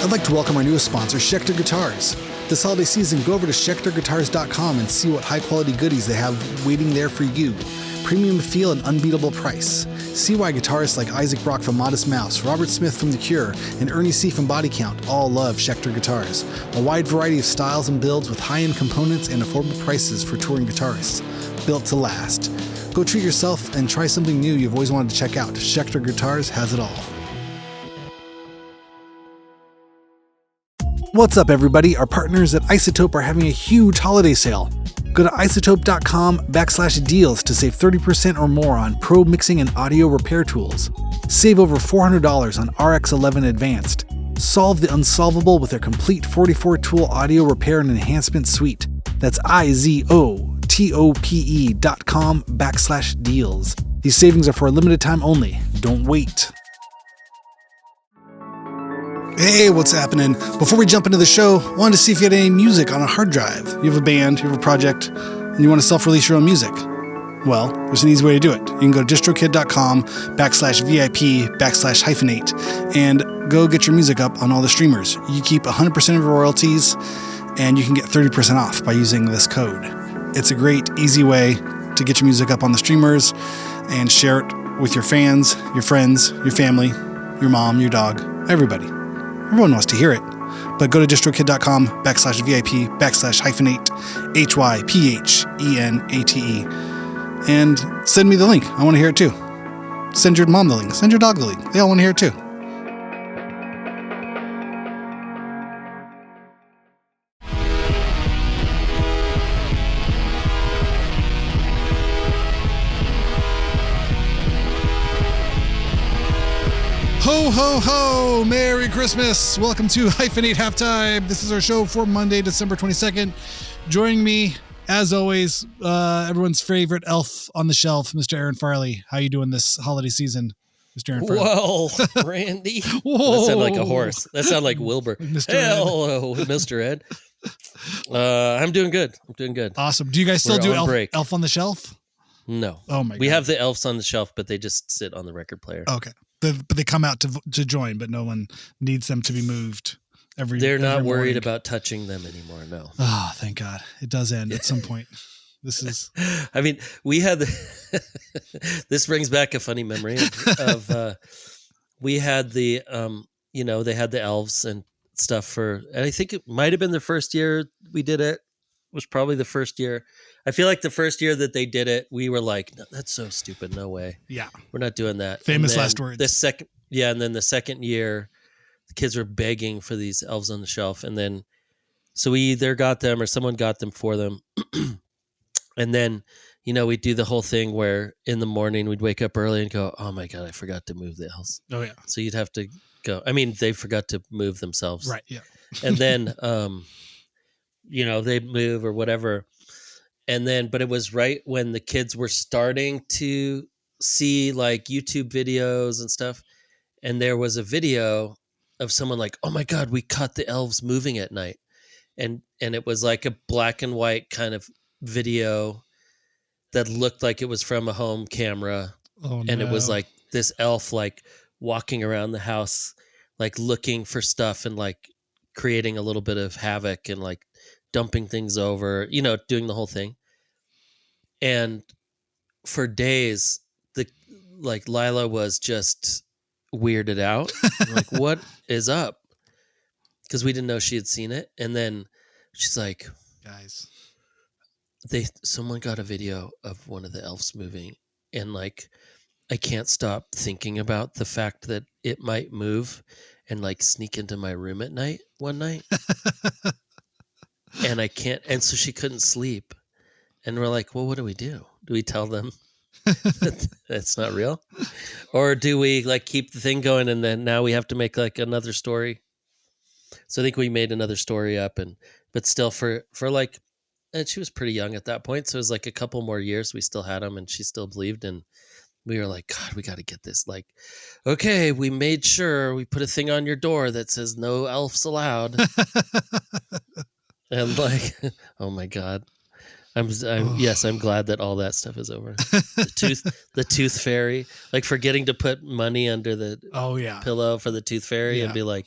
I'd like to welcome our newest sponsor, Schecter Guitars. This holiday season, go over to schecterguitars.com and see what high-quality goodies they have waiting there for you. Premium feel and unbeatable price. See why guitarists like Isaac Brock from Modest Mouse, Robert Smith from The Cure, and Ernie C. from Body Count all love Schecter Guitars. A wide variety of styles and builds with high-end components and affordable prices for touring guitarists. Built to last. Go treat yourself and try something new you've always wanted to check out. Schecter Guitars has it all. What's up, everybody? Our partners at Izotope are having a huge holiday sale. Go to izotope.com/deals to save 30% or more on pro mixing and audio repair tools. Save over $400 on RX11 Advanced. Solve the unsolvable with their complete 44-tool audio repair and enhancement suite. That's izotope.com/deals. These savings are for a limited time only. Don't wait. Hey, what's happening? Before we jump into the show, I wanted to see if you had any music on a hard drive. You have a band, you have a project, and you want to self-release your own music. Well, there's an easy way to do it. You can go to distrokid.com/VIP/hyphenate and go get your music up on all the streamers. You keep 100% of your royalties, and you can get 30% off by using this code. It's a great, easy way to get your music up on the streamers and share it with your fans, your friends, your family, your mom, your dog, everybody. Everyone wants to hear it. But go to distrokid.com/VIP/hyphenate, HYPHENATE, and send me the link. I want to hear it too. Send your mom the link. Send your dog the link. They all want to hear it too. Ho, ho, ho! Merry Christmas! Welcome to Hyphenate Halftime. This is our show for Monday, December 22nd. Joining me, as always, everyone's favorite elf on the shelf, Mr. Aaron Farley. How you doing this holiday season, Mr. Aaron Farley? Whoa, Randy. Whoa. That sounded like a horse. That sounded like Wilbur. Mr. Hello, Mr. Ed. I'm doing good. Awesome. Do you guys still do elf on the shelf? No. Oh my God. We have the elves on the shelf, but they just sit on the record player. Okay. But they come out to join, but no one needs them to be moved. They're not worried about touching them anymore. No. Oh, thank God. It does end at some point. This is. I mean, we had this brings back a funny memory of we had the they had the elves and stuff and I think it might have been the first year we did it. Was probably the first year. I feel like the first year that they did it, we were like, no, that's so stupid. No way. Yeah. We're not doing that. Famous last words. And then the second year, the kids were begging for these elves on the shelf. And then, so we either got them or someone got them for them. And then, we'd do the whole thing where in the morning we'd wake up early and go, oh my God, I forgot to move the elves. Oh yeah. So you'd have to go. I mean, they forgot to move themselves. Right. Yeah. And then, they'd move or whatever. And then, but it was right when the kids were starting to see like YouTube videos and stuff. And there was a video of someone like, oh my God, we caught the elves moving at night. And it was like a black and white kind of video that looked like it was from a home camera. Oh, and no. It was like this elf, like walking around the house, like looking for stuff and like creating a little bit of havoc and like dumping things over, doing the whole thing. And for days, Lila was just weirded out. Like, what is up? Because we didn't know she had seen it. And then she's like, guys, someone got a video of one of the elves moving. And like, I can't stop thinking about the fact that it might move and like sneak into my room at night one night. And I can't. And so she couldn't sleep. And we're like, well, what do we do? Do we tell them that's not real? Or do we like keep the thing going and then now we have to make like another story? So I think we made another story up but still for like, and she was pretty young at that point. So it was like a couple more years we still had them and she still believed. And we were like, God, we got to get this. Like, okay, we made sure we put a thing on your door that says no elves allowed. And like, oh my God. I'm glad that all that stuff is over. The tooth fairy, like forgetting to put money under the pillow for the tooth fairy and be like,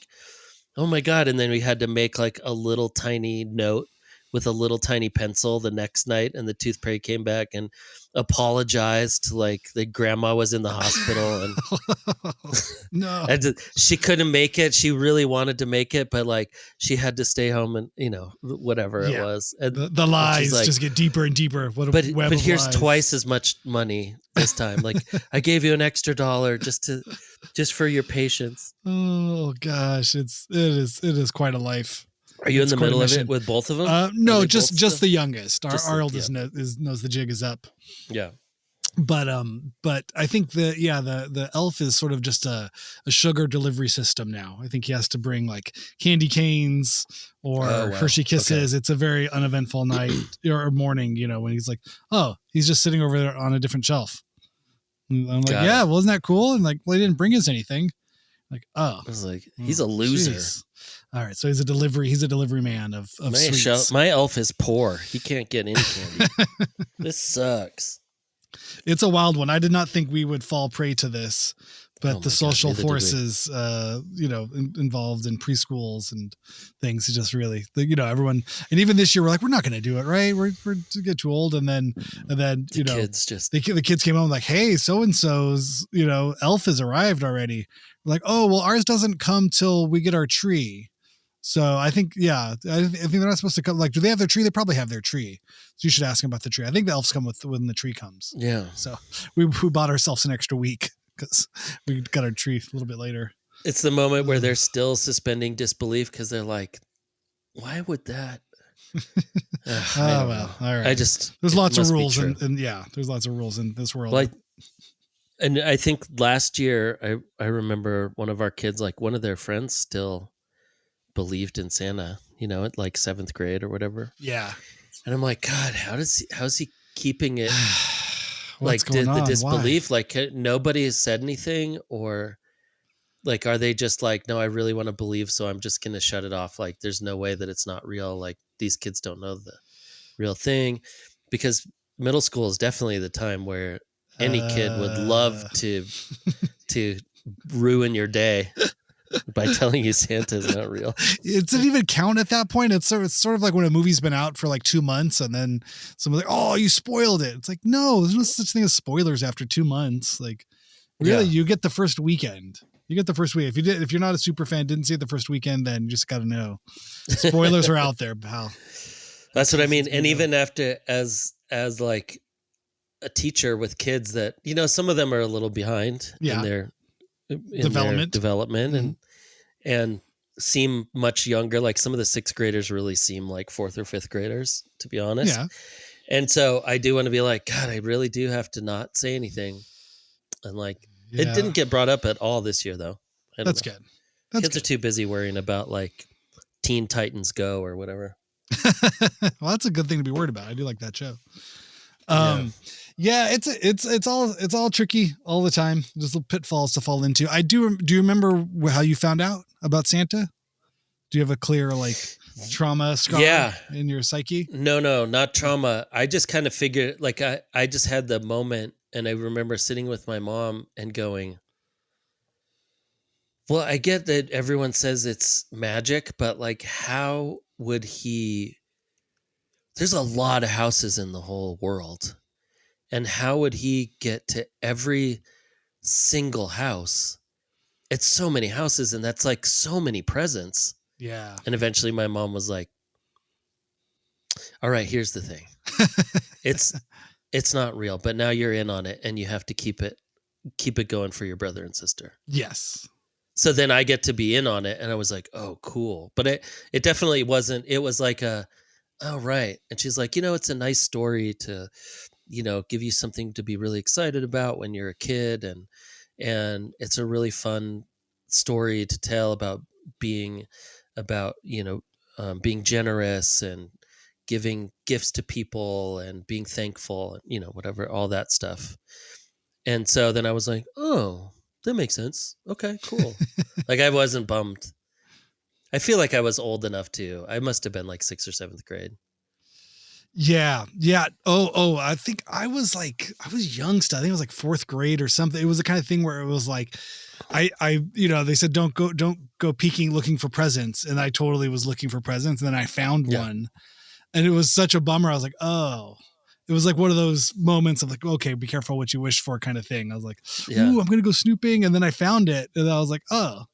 Oh my God. And then we had to make like a little tiny note with a little tiny pencil the next night. And the tooth fairy came back and apologized. Like the grandma was in the hospital and No. she couldn't make it. She really wanted to make it, but like she had to stay home and, whatever it was. And the lies like, just get deeper and deeper. What a web but of here's lies. twice as much money this time. Like I gave you an extra $1 just for your patience. Oh gosh, it is quite a life. Are you in the middle of it with both of them? No, just the youngest. Our oldest yeah. knows the jig is up. Yeah. But I think the elf is sort of just a sugar delivery system now. I think he has to bring like candy canes or Hershey Kisses. Okay. It's a very uneventful night or morning, when he's like, oh, he's just sitting over there on a different shelf. And I'm like, well, isn't that cool? And like, well, he didn't bring us anything. Like, oh, I was like, he's a loser. Geez. All right, so he's a delivery man of sweets. My elf is poor. He can't get any candy. This sucks. It's a wild one. I did not think we would fall prey to this, but the social forces, involved in preschools and things, just really, everyone, and even this year, we're like, we're not going to do it, right? We're to get too old, and then the kids came home like, hey, so and so's, elf has arrived already. We're like, oh, well, ours doesn't come till we get our tree. So I think, I think they're not supposed to come. Like, do they have their tree? They probably have their tree. So you should ask them about the tree. I think the elves come when the tree comes. Yeah. So we bought ourselves an extra week because we got our tree a little bit later. It's the moment where they're still suspending disbelief because they're like, why would that? Well, all right. There's lots of rules and there's lots of rules in this world. And I think last year I remember one of our kids, like one of their friends still believed in Santa, at like 7th grade or whatever. Yeah. And I'm like, God, how's he keeping it? What's going on? The disbelief, Why? like nobody has said anything, or like, are they just like, no, I really want to believe, so I'm just going to shut it off. Like, there's no way that it's not real. Like these kids don't know the real thing, because middle school is definitely the time where any kid would love to ruin your day by telling you Santa's not real. It didn't even count at that point. It's sort of like when a movie's been out for like 2 months and then someone's like, oh, you spoiled it. It's like, no, there's no such thing as spoilers after 2 months. Like, really, you get the first weekend. You get the first week. If you're not a super fan, didn't see it the first weekend, then you just got to know. Spoilers are out there, pal. That's what I mean. And even after, as like a teacher with kids that, some of them are a little behind in their development mm-hmm. and seem much younger. Like some of the 6th graders really seem like 4th or 5th graders, to be honest. Yeah. And so I do want to be like, God, I really do have to not say anything. And like, it didn't get brought up at all this year though. That's good. Kids are too busy worrying about like Teen Titans Go or whatever. Well, that's a good thing to be worried about. I do like that show. It's all tricky all the time. There's little pitfalls to fall into. Do you remember how you found out about Santa? Do you have a clear like trauma scar in your psyche? No, not trauma. I just kind of figured, like I just had the moment, and I remember sitting with my mom and going, well, I get that everyone says it's magic, but like, how would he? There's a lot of houses in the whole world. And how would he get to every single house? It's so many houses, and that's like so many presents. Yeah. And eventually my mom was like, all right, here's the thing. It's not real, but now you're in on it, and you have to keep it going for your brother and sister. Yes. So then I get to be in on it, and I was like, oh, cool. But it definitely wasn't. It was like oh, right. And she's like, it's a nice story to, give you something to be really excited about when you're a kid. And it's a really fun story to tell about being generous and giving gifts to people and being thankful, and, whatever, all that stuff. And so then I was like, oh, that makes sense. Okay, cool. Like I wasn't bummed. I feel like I was old enough too. I must have been like 6th or 7th grade. Yeah. Oh, I think I was young still. I think it was like 4th grade or something. It was the kind of thing where it was like, they said, don't go peeking looking for presents, and I totally was looking for presents, and then I found one, and it was such a bummer. I was like, oh. It was like one of those moments of like, okay, be careful what you wish for kind of thing. I was like, ooh, I'm going to go snooping. And then I found it. And I was like, oh,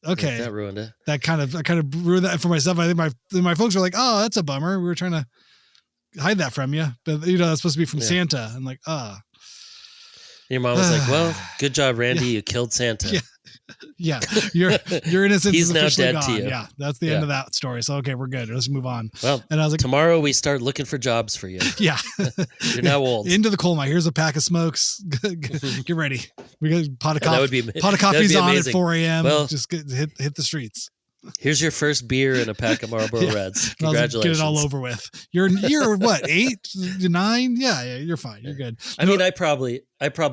okay. That ruined it. I kind of ruined that for myself. I think my folks were like, oh, that's a bummer. We were trying to hide that from you. But, that's supposed to be from Santa. I'm like, Your mom was like, well, good job, Randy. You killed Santa. Yeah. Your innocence He's is now officially dead gone. to you. Yeah. That's the end of that story. So, okay, we're good. Let's move on. Well, and I was like, tomorrow we start looking for jobs for you. Yeah. You're now old. Into the coal mine. Here's a pack of smokes. Get ready. We got pot of coffee. Pot of coffee's on at 4 a.m. Well, just hit the streets. Here's your first beer and a pack of Marlboro Reds. Congratulations. Get it all over with. You're what, 8, 9? Yeah, you're fine. You're good. I mean, I probably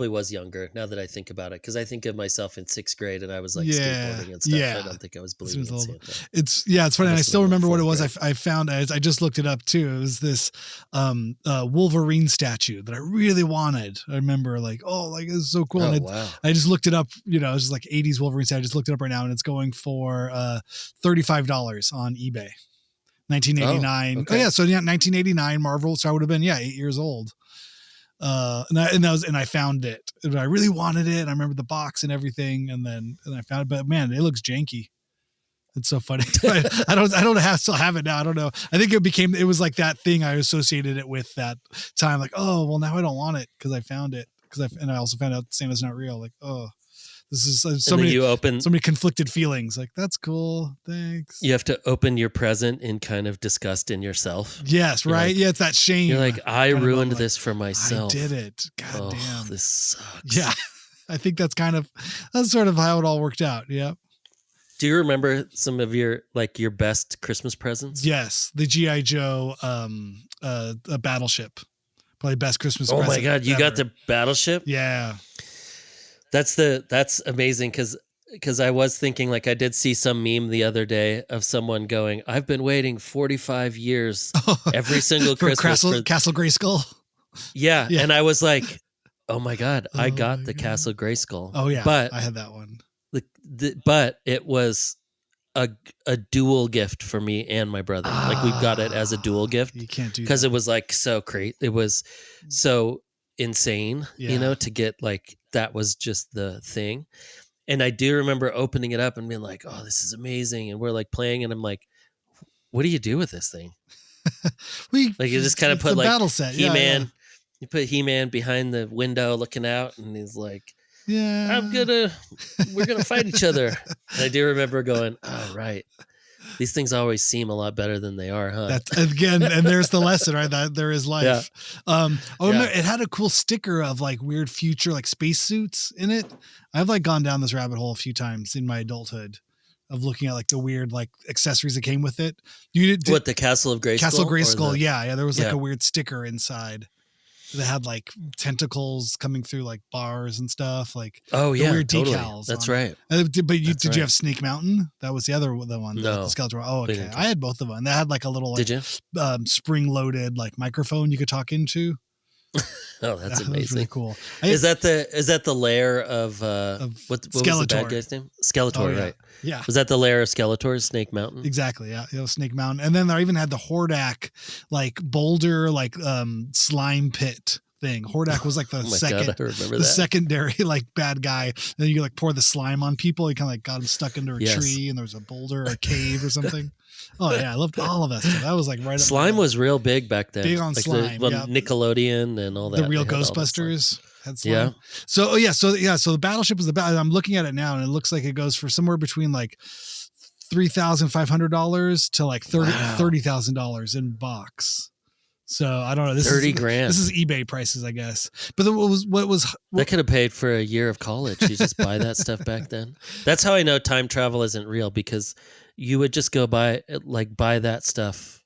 was younger now that I think about it, because I think of myself in 6th grade and I was like skateboarding and stuff. Yeah. I don't think I was believing in Santa. It's funny. And I still remember what it was. I found, I just looked it up too. It was this Wolverine statue that I really wanted. I remember like, it's so cool. And wow. I just looked it up, it was just like 80s Wolverine statue. I just looked it up right now, and it's going for $35 on eBay. 1989. Okay. Oh yeah. So 1989 Marvel. So I would have been 8 years old. And I found it. And I really wanted it. And I remember the box and everything. And I found it. But man, it looks janky. It's so funny. I don't still have it now. I don't know. I think it was like that thing I associated it with that time. Like, oh well, now I don't want it because I found it. And I also found out Santa's not real. Like, oh. This is so many conflicted feelings. Like, that's cool. Thanks. You have to open your present in kind of disgust in yourself. Yes, right? Like, it's that shame. You're like, I ruined this for myself. I did it. God damn. This sucks. Yeah. I think that's sort of how it all worked out. Yeah. Do you remember some of your best Christmas presents? Yes. The G.I. Joe a battleship. Probably best Christmas present. Oh my God. You got the battleship? Yeah. That's amazing because I was thinking, like, I did see some meme the other day of someone going, I've been waiting 45 years every single Christmas for Castle Grayskull. Yeah. And I was like, oh my God, I got the Castle Grayskull. Oh yeah. But I had that one. But it was a dual gift for me and my brother. Like, we got it as a dual gift. You can't do that. Because it was like so great. It was so insane, to get like, that was just the thing. And I do remember opening it up and being like, oh, this is amazing. And we're like playing, and I'm like, what do you do with this thing? You just kind of put like battle set. He-Man. You put He-Man behind the window looking out, and he's like, we're gonna fight each other. And I do remember going, oh, right. These things always seem a lot better than they are, huh? That's again, and there's the lesson, right? That there is life. Yeah. It had a cool sticker of like weird future, like spacesuits in it. I've like gone down this rabbit hole a few times in my adulthood of looking at like the weird like accessories that came with it. What, the Castle of Grayskull? Castle Grayskull, yeah. There was like a weird sticker inside that had like tentacles coming through like bars and stuff, like weird decals. That's right. Did you have Snake Mountain? That was the one. No. The Skeletor. Oh, okay. I had both of them. They had like a little like, spring-loaded like microphone you could talk into. Oh, that's amazing. Was really cool. Is that the lair of what was the bad guy's name? Skeletor, right? Yeah. Was that the lair of Skeletor's Snake Mountain? Exactly. Yeah. Snake Mountain. And then I even had the Hordak like boulder, like slime pit thing. Hordak was like the secondary like bad guy. And then you like pour the slime on people. You kind of like got him stuck into a tree, and there was a boulder or a cave or something. Oh yeah. I loved all of that stuff. That was like right up. Slime was real big back then. Big on slime. Nickelodeon and all that. The real Ghostbusters had slime. Yeah. So the battleship was I'm looking at it now, and it looks like it goes for somewhere between like $3,500 to like $30,000 in box. So I don't know. This $30,000. This is eBay prices, I guess. But what was that could have paid for a year of college. You just buy that stuff back then. That's how I know time travel isn't real, because you would just go buy that stuff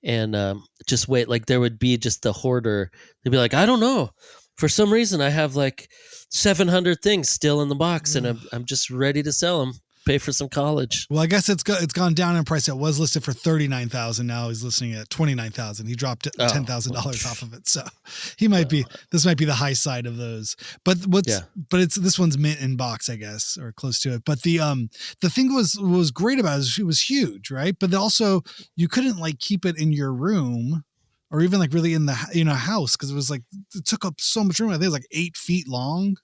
and just wait. Like, there would be just the hoarder. They'd be like, I don't know. For some reason, I have like 700 things still in the box, and I'm just ready to sell them. pay for some college. Well, I guess it's gone down in price. It was listed for $39,000. Now he's listing at $29,000. He dropped $10,000 off of it. So he might be. This might be the high side of those. But this one's mint in box, I guess, or close to it. But the thing was great about it was huge, right? But also you couldn't like keep it in your room. Or even like really in the house, because it took up so much room. I think it was like 8 feet long.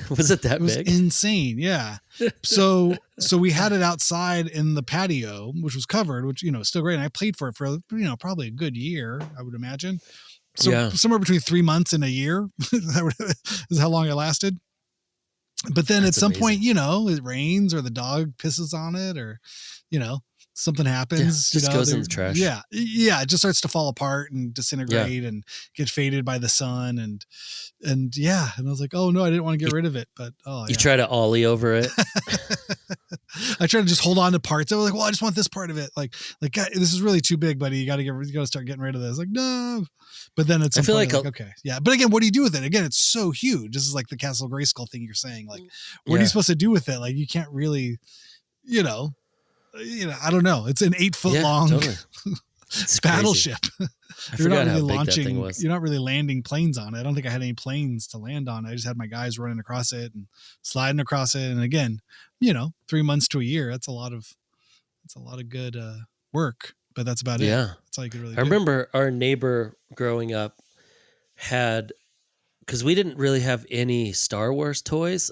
Was it that big? Insane, yeah. So we had it outside in the patio, which was covered, which is still great. And I played for it for probably a good year, I would imagine. So somewhere between 3 months and a year is how long it lasted. But then at some point, it rains or the dog pisses on it, or something happens, just goes in the trash. Yeah. It just starts to fall apart and disintegrate and get faded by the sun. And I was like, oh no, I didn't want to get rid of it. But you try to ollie over it. I tried to just hold on to parts. I was like, well, I just want this part of it. Like, God, this is really too big, buddy. You got to start getting rid of this. Like, no. But then it's, I feel like okay. Yeah. But again, what do you do with it? Again, it's so huge. This is like the Castle Grayskull thing you're saying. Like, what are you supposed to do with it? Like, you can't really, I don't know. It's an 8 foot long battleship. You're not really launching. You're not really landing planes on it. I don't think I had any planes to land on. I just had my guys running across it and sliding across it. And again, 3 months to a year. That's a lot of good work. But that's about it. Yeah, that's all you could really. I remember our neighbor growing up had. Because we didn't really have any Star Wars toys.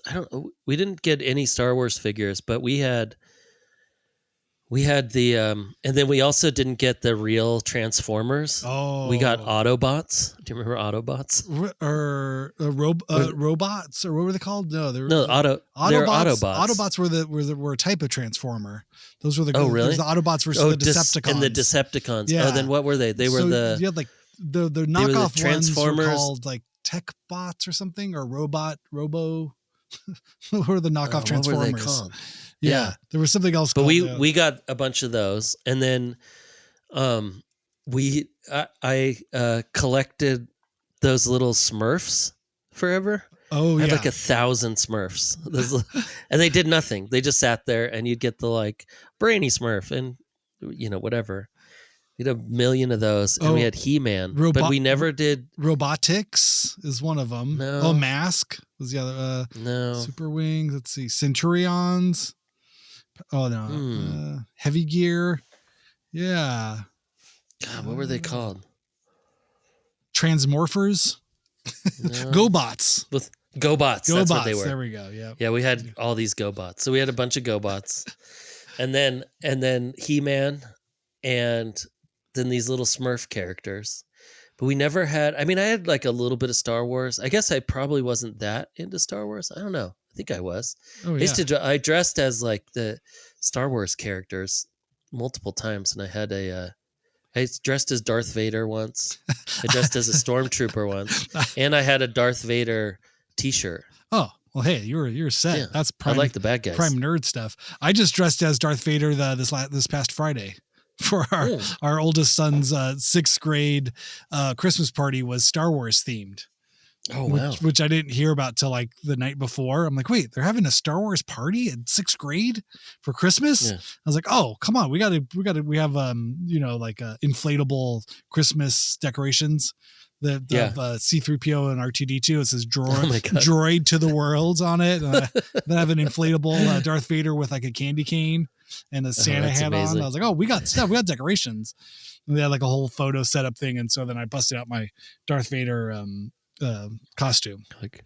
We didn't get any Star Wars figures, but we had the, and then we also didn't get the real Transformers. Oh, we got Autobots. Do you remember Autobots? Robots, or what were they called? No, Autobots. Autobots were a type of Transformer. Those were the really? The Autobots versus the Decepticons. And the Decepticons. Yeah. Oh, then what were they? They were you had like the knockoff Transformers ones were called like Tech Bots or something, or Robo. What were the knockoff Transformers? What were they called? Yeah, there was something else. But we got a bunch of those, and then I collected those little Smurfs forever. Oh, I had like 1,000 Smurfs, and they did nothing. They just sat there, and you'd get the like Brainy Smurf, and whatever. We had 1 million of those, and we had He-Man, but we never did. Robotics is one of them. No. Oh, Mask was the other. No. Super Wings. Let's see. Centurions. Oh no. Heavy Gear. Yeah. God, what were they called? Transmorphers. No. GoBots. GoBots. That's what they were. There we go. Yeah. Yeah, we had all these GoBots. So we had a bunch of GoBots, and then He-Man, and then these little Smurf characters. But we never had. I mean, I had like a little bit of Star Wars. I guess I probably wasn't that into Star Wars. I don't know. I think I was. Oh, yeah. I dressed as like the Star Wars characters multiple times, and I had I dressed as Darth Vader once. I dressed as a stormtrooper once, and I had a Darth Vader T-shirt. Oh well, hey, you're set. Yeah, that's prime. I like the bad guys. Prime nerd stuff. I just dressed as Darth Vader this past Friday. For our oldest son's 6th grade Christmas party was Star Wars themed. Oh wow! Which I didn't hear about till like the night before. I'm like, wait, they're having a Star Wars party in 6th grade for Christmas? Yeah. I was like, oh, come on, we have like inflatable Christmas decorations. That have C-3PO and R2-D2. It says droid to the worlds on it. And then I have an inflatable Darth Vader with like a candy cane and a Santa hat amazing. On. I was like, oh, we got stuff. We got decorations. And they had like a whole photo setup thing. And so then I busted out my Darth Vader costume. Like,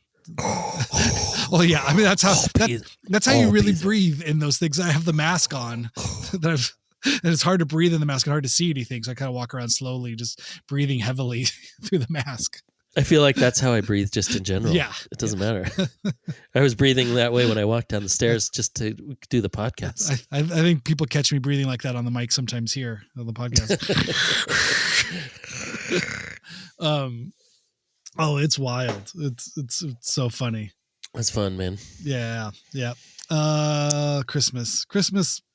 well, yeah. I mean, that's how you really breathe in those things. I have the mask on. And it's hard to breathe in the mask and hard to see anything. So I kind of walk around slowly, just breathing heavily through the mask. I feel like that's how I breathe just in general. Yeah. It doesn't matter. I was breathing that way when I walked down the stairs just to do the podcast. I think people catch me breathing like that on the mic sometimes here on the podcast. Oh, it's wild. It's so funny. It's fun, man. Yeah. Yeah. Christmas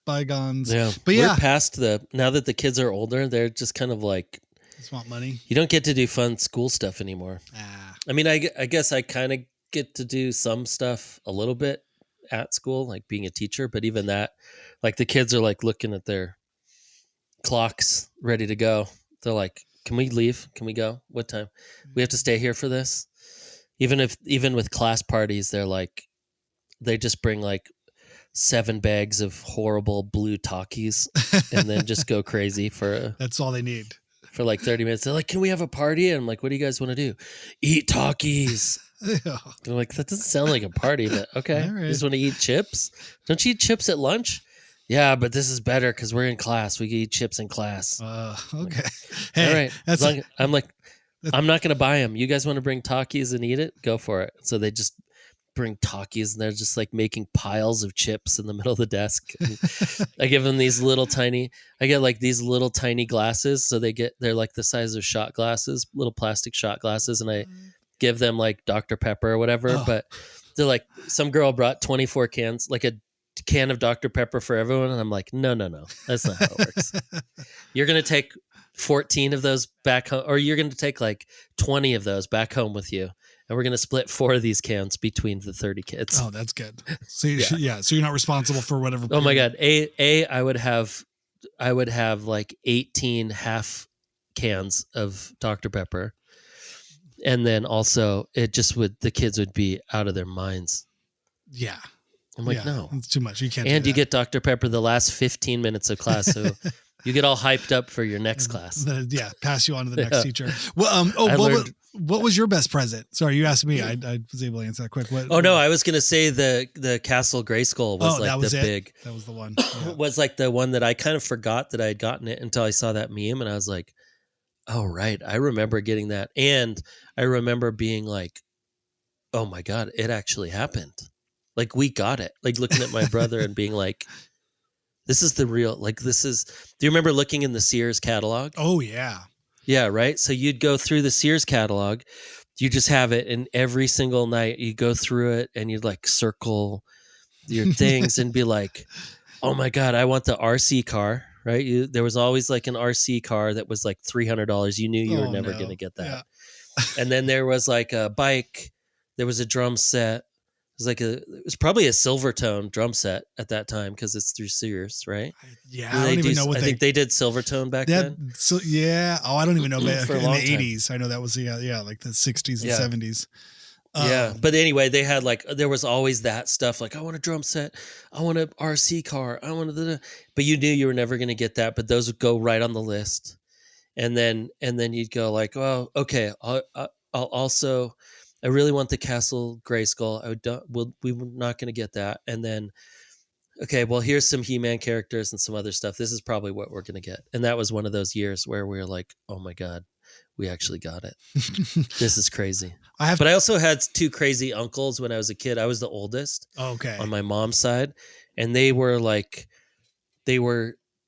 bygones. Yeah. But we're past now that the kids are older, they're just kind of like, just want money. You don't get to do fun school stuff anymore. Ah. I mean, I guess I kind of get to do some stuff a little bit at school, like being a teacher. But even that, like the kids are like looking at their clocks ready to go. They're like, can we leave? Can we go? What time? We have to stay here for this. Even with class parties, they're like, they just bring like 7 bags of horrible blue Takis and then just go crazy That's all they need. For like 30 minutes. They're like, can we have a party? And I'm like, what do you guys want to do? Eat Takis. They're like, that doesn't sound like a party, but okay. All right. You just want to eat chips? Don't you eat chips at lunch? Yeah, but this is better because we're in class. We can eat chips in class. Okay. Hey, all right. I'm like, I'm not going to buy them. You guys want to bring Takis and eat it? Go for it. So they just bring Takis and they're just like making piles of chips in the middle of the desk. I give them these little tiny, I get like these little tiny glasses. So they're like the size of shot glasses, little plastic shot glasses. And I give them like Dr. Pepper or whatever. Oh. But they're like, some girl brought 24 cans, like a can of Dr. Pepper for everyone. And I'm like, no, that's not how it works. You're going to take 14 of those back home, or you're going to take like 20 of those back home with you. And we're going to split 4 of these cans between the 30 kids. Oh, that's good. So so you're not responsible for whatever. Oh my God. I would have like 18 half cans of Dr. Pepper. And then also the kids would be out of their minds. Yeah. I'm like, no, it's too much. You can't. And you get Dr. Pepper the last 15 minutes of class. So you get all hyped up for your next class. Pass you on to the next teacher. Well, what was your best present? Sorry, you asked me. I was able to answer that quick. No, I was going to say the Castle Grayskull was like the big. That was the one. Yeah. Was like the one that I kind of forgot that I had gotten it until I saw that meme, and I was like, oh, right. I remember getting that. And I remember being like, oh my God, it actually happened. Like we got it. Like looking at my brother and being like, this is the real, like do you remember looking in the Sears catalog? Oh yeah. Yeah. Right. So you'd go through the Sears catalog, you just have it. And every single night you go through it and you'd like circle your things and be like, oh my God, I want the RC car. Right. There was always like an RC car that was like $300. You knew you were never going to get that. Yeah. And then there was like a bike. There was a drum set. It was probably a Silvertone drum set at that time because it's through Sears, right? Yeah, I don't even know what I think they did Silvertone back then. So yeah, I don't even know. For in a long the 80s, I know that was like the 60s and 70s. Yeah, but anyway, they had like there was always that stuff. Like I want a drum set, I want an RC car, I want but you knew you were never going to get that. But those would go right on the list, and then you'd go like, well, okay, I'll also. I really want the Castle Grayskull. We were not going to get that. And then, okay, well, here's some He-Man characters and some other stuff. This is probably what we're going to get. And that was one of those years where we were like, oh my God, we actually got it. This is crazy. But I also had 2 crazy uncles when I was a kid. I was the oldest on my mom's side. And they were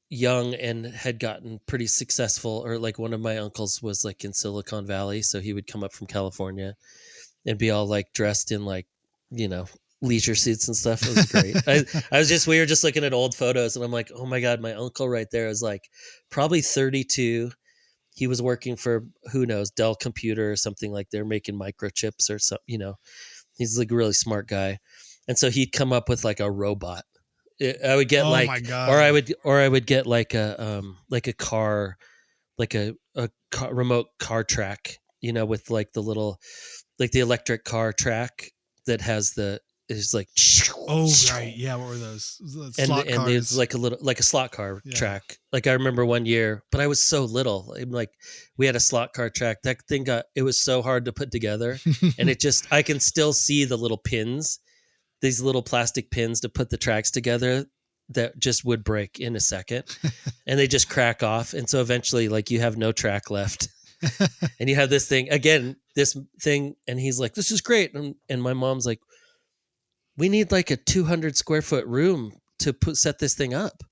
young and had gotten pretty successful. Or like one of my uncles was like in Silicon Valley. So he would come up from California and be all like dressed in like, leisure suits and stuff. It was great. We were just looking at old photos and I'm like, oh my God, my uncle right there is like probably 32. He was working for, who knows, Dell Computer or something, like they're making microchips or something, he's like a really smart guy. And so he'd come up with like a robot. I would get my God. or I would get like a car, like a remote car track, with like the little, like the electric car track that has is like, oh right, yeah, what were those? Slot and it's like a slot car track. Like I remember one year, but I was so little. Like we had a slot car track. That thing it was so hard to put together, and I can still see the little pins, these little plastic pins to put the tracks together that just would break in a second, and they just crack off, and so eventually, like you have no track left. And you have this thing, and he's like, this is great. And my mom's like, we need like a 200 square foot room to set this thing up.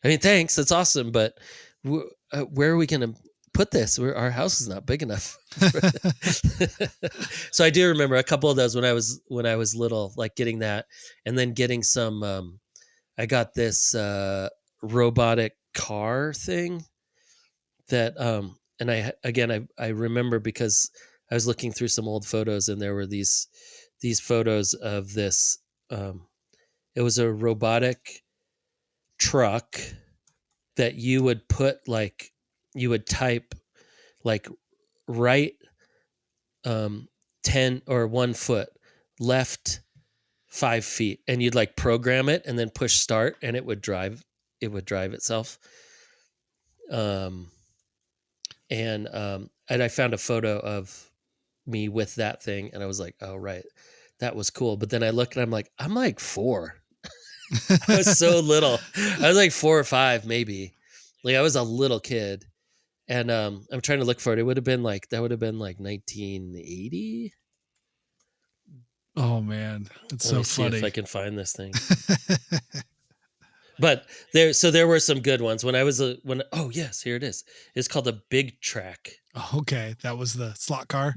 I mean, thanks. That's awesome. But where are we going to put this? Our house is not big enough. So I do remember a couple of those when I was little, like getting that, and then getting some, I got this robotic car thing that, and I remember because I was looking through some old photos and there were these photos of this It was a robotic truck that you would put like, you would type like right 10 or 1 foot, left 5 feet, and you'd like program it and then push start and it would drive itself. And I found a photo of me with that thing and I was like, oh right, that was cool. But then I look and I'm like 4. I was so little. I was like 4 or 5 maybe. Like I was a little kid. And I'm trying to look for it. It would have been like 1980. Oh man, it's Let so me see funny. if I can find this thing. But there were some good ones when I was oh yes, here it is. It's called a Big Track. Oh, okay, that was the slot car.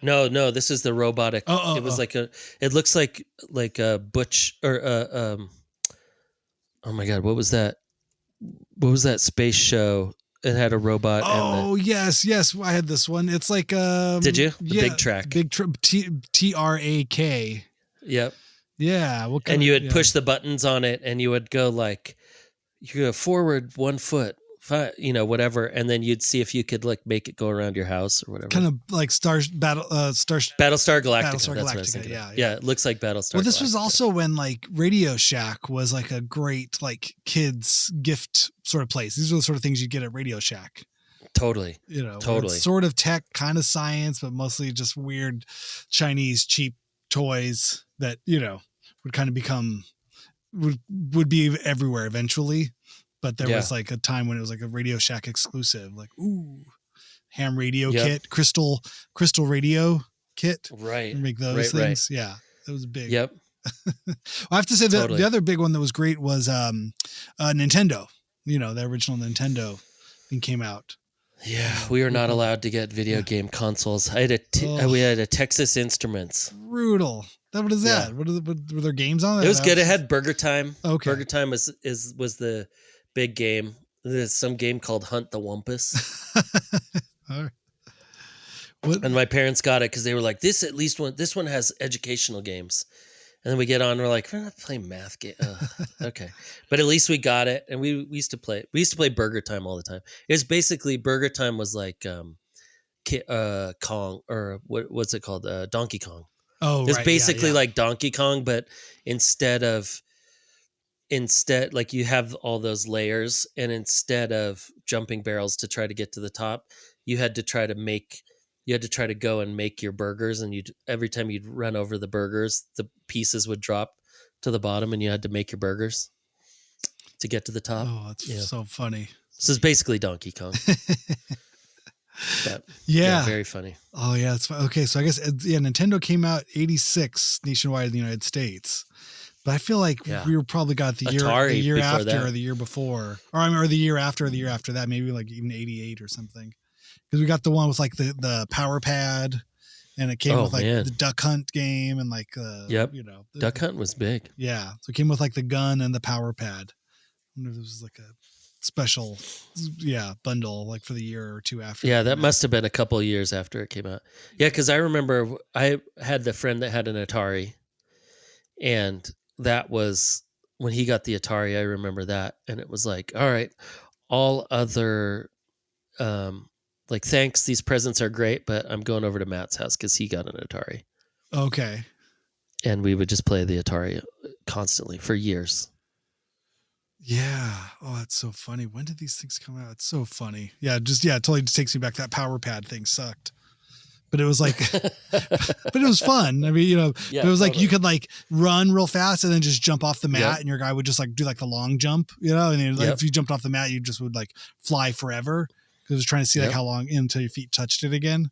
No, this is the robotic. It was like it looks like a Butch or oh my god, what was that? What was that space show? It had a robot. Oh yes, I had this one. It's like did you? The Big Track. TRAK. Yep. Yeah. And you would push the buttons on it, and you would go like, you go forward 1 foot, 5, whatever, and then you'd see if you could like make it go around your house or whatever. Kind of like Battlestar Galactica. That's what I was thinking. Yeah, it looks like Battlestar. Well, this Galactica. was also when like Radio Shack was like a great like kids gift sort of place. These are the sort of things you get at Radio Shack. Totally. Totally. Sort of tech, kind of science, but mostly just weird Chinese cheap toys that, would kind of become, would be everywhere eventually. But there was like a time when it was like a Radio Shack exclusive, like, ooh, ham radio kit, crystal radio kit. Right. Make those things. Right. Yeah. It was big. Yep. I have to say that the other big one that was great was Nintendo. The original Nintendo thing came out. Yeah, we are not allowed to get video game consoles. We had a Texas Instruments. Brutal. What is that? Were there games on it? It was good. It had Burger Time. Okay. Burger Time was the big game. There's some game called Hunt the Wumpus. All right. And my parents got it because they were like, this one has educational games. And then we get on, we're like, we're not playing math game. Okay. But at least we got it. And we used to play Burger Time all the time. It was basically, Burger Time was like Kong, or what's it called? Donkey Kong. Oh, right. It's basically like Donkey Kong, but instead like you have all those layers, and instead of jumping barrels to try to get to the top, you had to try to go and make your burgers, and every time you'd run over the burgers, the pieces would drop to the bottom, and you had to make your burgers to get to the top. Oh, that's so funny. This is basically Donkey Kong. But, very funny. Oh yeah, it's okay. So I guess Nintendo came out 86 nationwide in the United States, but I feel like we were probably got the year after that. Or the year before, or the year after that, maybe like even 88 or something. Because we got the one with like the power pad, and it came with like the Duck Hunt game and like Duck Hunt was big. Yeah, so it came with like the gun and the power pad. I wonder if this was like a special bundle like for the year or two after. Yeah, that must have been a couple of years after it came out. Yeah, because I remember I had the friend that had an Atari, and that was when he got the Atari. I remember that, and it was like, all right, all other like, thanks, these presents are great, but I'm going over to Matt's house because he got an Atari. Okay. And we would just play the Atari constantly for years. Yeah. Oh, that's so funny. When did these things come out? It's so funny. Yeah, it totally just takes me back. That power pad thing sucked. But it was like, but it was fun. I mean, it was like you could like run real fast and then just jump off the mat, and your guy would just like do like the long jump, and then if you jumped off the mat, you just would like fly forever. Because it was trying to see like how long until your feet touched it again.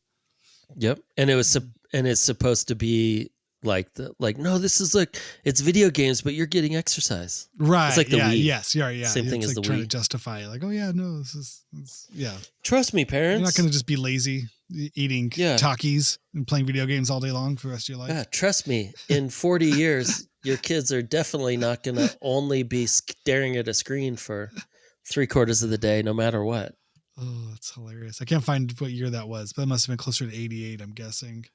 Yep. And it's supposed to be like no, this is like, it's video games, but you're getting exercise. Right. It's like the Wii. Yes. Yeah. Same thing as the trying Wii. To justify it. Like, oh yeah, no, this is Trust me, parents. You're not going to just be lazy eating Takis and playing video games all day long for the rest of your life. Yeah. Trust me. In 40 years, your kids are definitely not going to only be staring at a screen for 3/4 of the day, no matter what. Oh, that's hilarious. I can't find what year that was, but it must have been closer to 88, I'm guessing.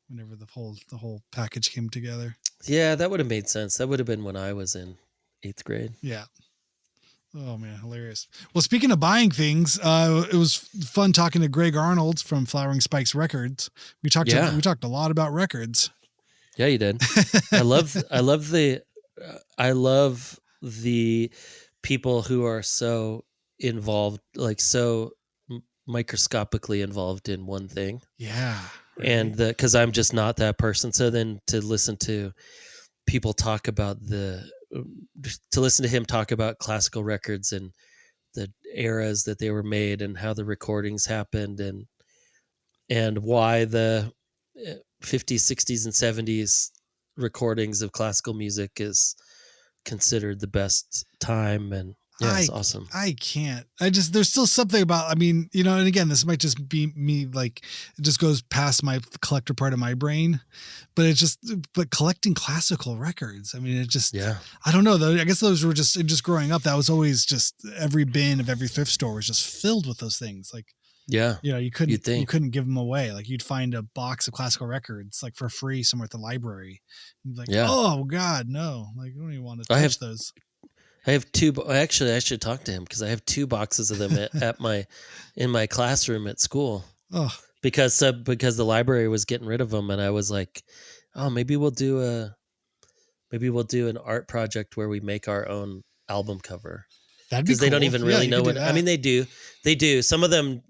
Whenever the whole package came together. Yeah, that would have made sense. That would have been when I was in 8th grade. Yeah. Oh man, hilarious. Well, speaking of buying things, it was fun talking to Greg Arnold from Flowering Spikes Records. We talked a lot about records. Yeah, you did. I love the people who are so involved, like so microscopically involved in one thing. Yeah. Right. And because I'm just not that person. So then to listen to people talk about to listen to him talk about classical records and the eras that they were made and how the recordings happened and why the 50s, 60s, and 70s recordings of classical music is considered the best time. And yeah, it's awesome. I can't. There's still something about, I mean, you know, and again, this might just be me, like, it just goes past my collector part of my brain, but but collecting classical records, I mean, I don't know though. I guess those were just growing up. That was always just every bin of every thrift store was just filled with those things. Like, yeah, you know, you couldn't give them away. Like you'd find a box of classical records like for free somewhere at the library. Like, oh God, no, like I don't even want to touch those. I have two. Actually, I should talk to him because I have 2 boxes of them in my classroom at school. Oh, because the library was getting rid of them, and I was like, oh, maybe we'll do an art project where we make our own album cover. Because they don't even really know what. I mean, they do. Some of them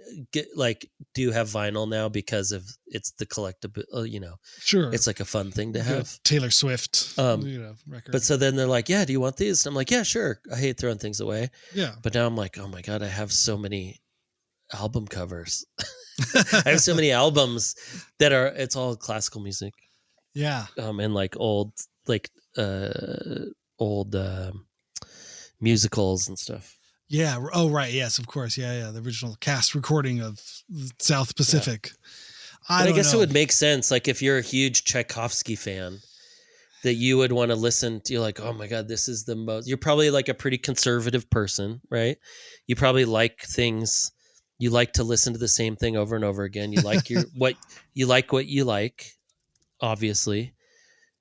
do have vinyl now because of it's the collectible. You know, sure, it's like a fun thing to have. Taylor Swift, record. But so then they're like, "Yeah, do you want these?" And I'm like, "Yeah, sure." I hate throwing things away. Yeah, but now I'm like, "Oh my god, I have so many album covers. I have so many albums that it's all classical music." Yeah, and like old musicals and stuff. Yeah. Oh, right. Yes, of course. Yeah. The original cast recording of South Pacific. Yeah. I guess it would make sense. Like if you're a huge Tchaikovsky fan, that you would want to listen to. You're like, oh my God, this is the most. You're probably like a pretty conservative person, right? You probably like things. You like to listen to the same thing over and over again. You like what you like, obviously,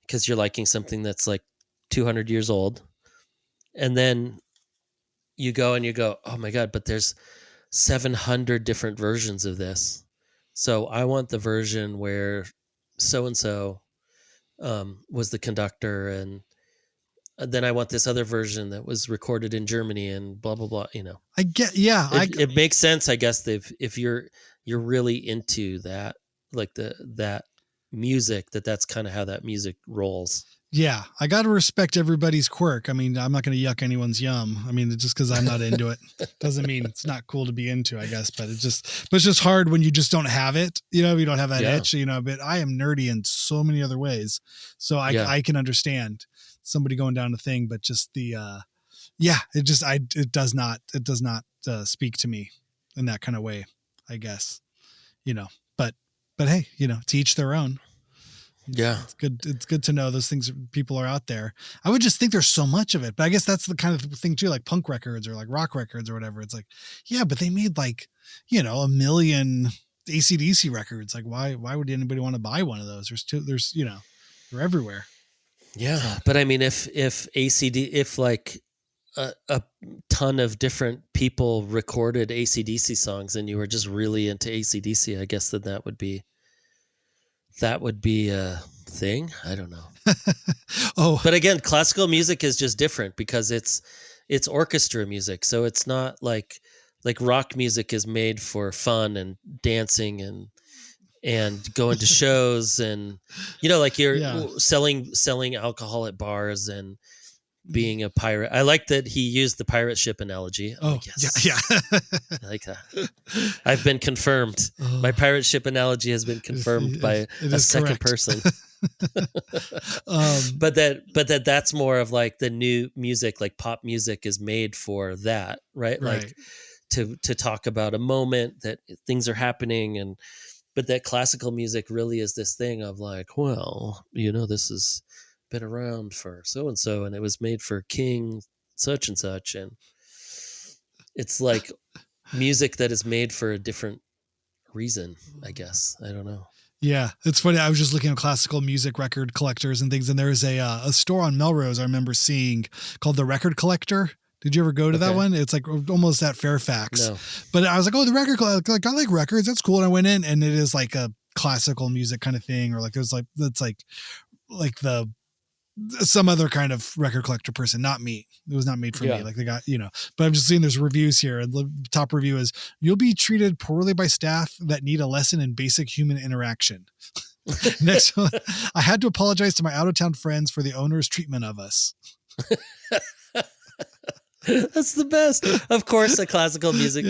because you're liking something that's like 200 years old. And then you go, oh my God, but there's 700 different versions of this. So I want the version where so-and-so was the conductor. And then I want this other version that was recorded in Germany and blah, blah, blah, you know. It makes sense, I guess, if you're really into that, like that music, that's kind of how that music rolls. Yeah, I got to respect everybody's quirk. I mean, I'm not going to yuck anyone's yum. I mean, just because I'm not into it doesn't mean it's not cool to be into, I guess. But it's just hard when you just don't have it. You know, you don't have that itch. You know, but I am nerdy in so many other ways, so I can understand somebody going down the thing. But just it does not speak to me in that kind of way, I guess. You know, but hey, you know, to each their own. It's good. It's good to know those things. People are out there. I would just think there's so much of it, but I guess that's the kind of thing too, like punk records or like rock records or whatever. It's like, yeah, but they made like, you know, 1 million AC/DC records. Like why would anybody want to buy one of those? You know, they're everywhere. Yeah. So. But I mean, if like a ton of different people recorded AC/DC songs and you were just really into AC/DC, I guess that would be a thing. I don't know. But again, classical music is just different because it's orchestra music. So it's not like rock music is made for fun and dancing and going to shows and, you know, like you're selling alcohol at bars and being a pirate. I like that he used the pirate ship analogy. Yeah. I like that. I've been confirmed. My pirate ship analogy has been confirmed by a second person. But that's more of like the new music, like pop music is made for that, right? Like to talk about a moment that things are happening but that classical music really is this thing of like, well, you know, this has been around for so-and-so and it was made for King such and such. And it's like music that is made for a different reason, I guess. I don't know. Yeah, it's funny. I was just looking at classical music record collectors and things, and there's a store on Melrose I remember seeing called the Record Collector. Did you ever go to that one? It's like almost at Fairfax. No. But I was like, oh, the Record Collector, like, I like records. That's cool. And I went in, and it is like a classical music kind of thing, or like there's like that's like the some other kind of record collector person, not me. It was not made for me. Like they got, but I'm just seeing there's reviews here. And the top review is, you'll be treated poorly by staff that need a lesson in basic human interaction. Next one, I had to apologize to my out of town friends for the owner's treatment of us. That's the best. Of course, a classical music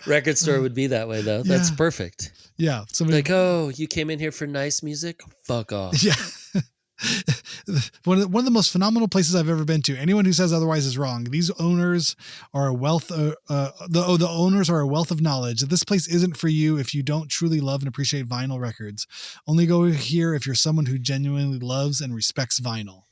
record store would be that way, though. That's perfect. Yeah. Somebody, like, oh, you came in here for nice music? Fuck off. Yeah. One of the most phenomenal places I've ever been to. Anyone who says otherwise is wrong. These owners are a wealth. The owners are a wealth of knowledge. This place isn't for you if you don't truly love and appreciate vinyl records. Only go here if you're someone who genuinely loves and respects vinyl.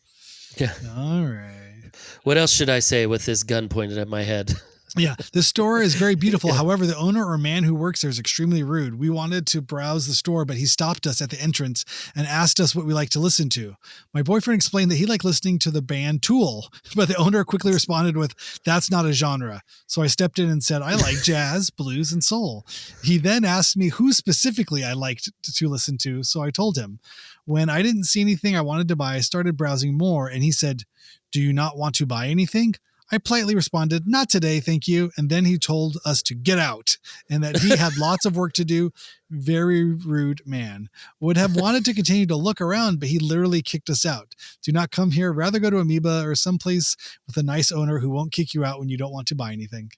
Yeah. All right. What else should I say with this gun pointed at my head? Yeah, this store is very beautiful. However, the owner or man who works there is extremely rude. We wanted to browse the store, but he stopped us at the entrance and asked us what we like to listen to. My boyfriend explained that he liked listening to the band Tool, but the owner quickly responded with, "That's not a genre." So I stepped in and said, "I like jazz, blues, and soul." He then asked me who specifically I liked to listen to, so I told him. When I didn't see anything I wanted to buy, I started browsing more, and he said, "Do you not want to buy anything?" I politely responded, "Not today, thank you." And then he told us to get out and that he had lots of work to do. Very rude man. Would have wanted to continue to look around, but he literally kicked us out. Do not come here. Rather go to Amoeba or someplace with a nice owner who won't kick you out when you don't want to buy anything.